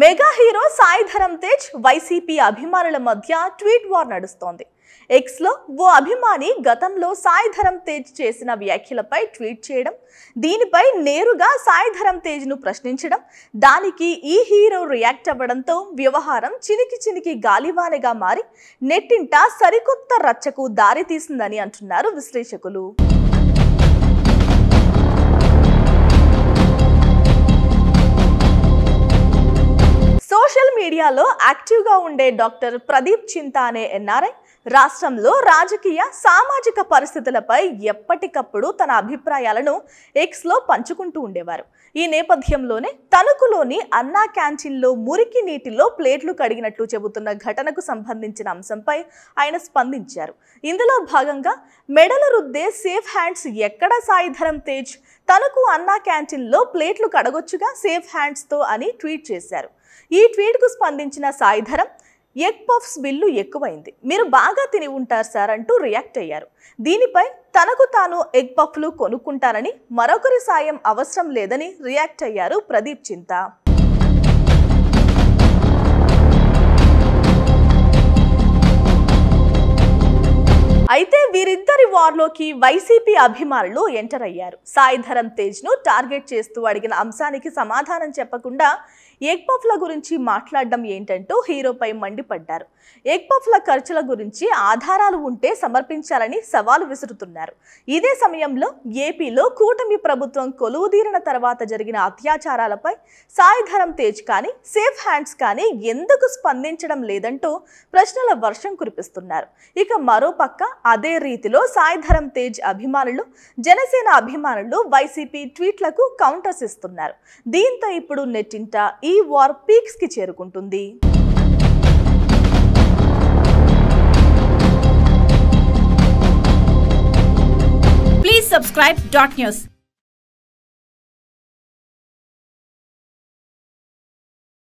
Mega hero Sai Dharam Tej YCP అభిమానుల మధ్య tweet war నడుస్తోంది. ఎక్స్ లో ఓ అభిమాని గతంలో సాయి ధరమ్ తేజ్ చేసిన వ్యాఖ్యలపై ట్వీట్ చేయడం, దీనిపై నేరుగా సాయి ధరమ్ తేజ్ ను ప్రశ్నించడం, దానికి ఈ హీరో రియాక్ట్ అవ్వడంతో వ్యవహారం చినికి గాలివానగా మారి నెట్టింట సరికొత్త రచ్చకు దారి తీసిందని అంటున్నారు విశ్లేషకులు. సోషల్ మీడియాలో యాక్టివ్గా ఉండే డాక్టర్ ప్రదీప్ చింతా అనే ఎన్ఆర్ఐ రాష్ట్రంలో రాజకీయ సామాజిక పరిస్థితులపై ఎప్పటికప్పుడు తన అభిప్రాయాలను ఎక్స్లో పంచుకుంటూ ఉండేవారు. ఈ నేపథ్యంలోనే తణుకులోని అన్నా క్యాంటీన్లో మురికి నీటిలో ప్లేట్లు కడిగినట్లు చెబుతున్న ఘటనకు సంబంధించిన అంశంపై ఆయన స్పందించారు. ఇందులో భాగంగా మెడలు రుద్దే సేఫ్ హ్యాండ్స్ ఎక్కడ సాయి ధరమ్ తేజ్, తణుకు అన్నా క్యాంటీన్లో ప్లేట్లు కడగొచ్చుగా సేఫ్ హ్యాండ్స్తో అని ట్వీట్ చేశారు. ఈ ట్వీట్కు స్పందించిన Sai Dharam, egg puffs bill ఎక్కువైంది, మీరు బాగా తిని ఉంటారు సార్ అంటూ రియాక్ట్ అయ్యారు. దీనిపై తనకు తాను ఎగ్ పఫ్లు కొనుక్కుంటానని, మరొకరి సాయం అవసరం లేదని రియాక్ట్ అయ్యారు ప్రదీప్ చింతా. అయితే వీరిద్దరి వార్లోకి వైసీపీ అభిమానులు ఎంటర్ అయ్యారు. సాయి ధరమ్ తేజ్ ను టార్గెట్ చేస్తూ అడిగిన అంశానికి సమాధానం చెప్పకుండా ఎగ్ పఫ్ల గురించి మాట్లాడడం ఏంటంటూ హీరోపై మండిపడ్డారు. ఎగ్ పఫ్ల ఖర్చుల గురించి ఆధారాలు ఉంటే సమర్పించాలని సవాలు విసురుతున్నారు. ఇదే సమయంలో ఏపీలో కూటమి ప్రభుత్వం కొలువుదీరిన తర్వాత జరిగిన అత్యాచారాలపై సాయి ధరమ్ తేజ్ కానీ సేఫ్ హ్యాండ్స్ కానీ ఎందుకు స్పందించడం లేదంటూ ప్రశ్నల వర్షం కురిపిస్తున్నారు. ఇక మరోపక్క అదే రీతిలో సాయి ధరమ్ తేజ్ అభిమానులు, జనసేన అభిమానులు వైసీపీ ట్వీట్లకు కౌంటర్స్ ఇస్తున్నారు. దీంతో ఇప్పుడు నెట్టింట ఈ వార్ పీక్స్ కి చేరుకుంటుంది. Please subscribe .news.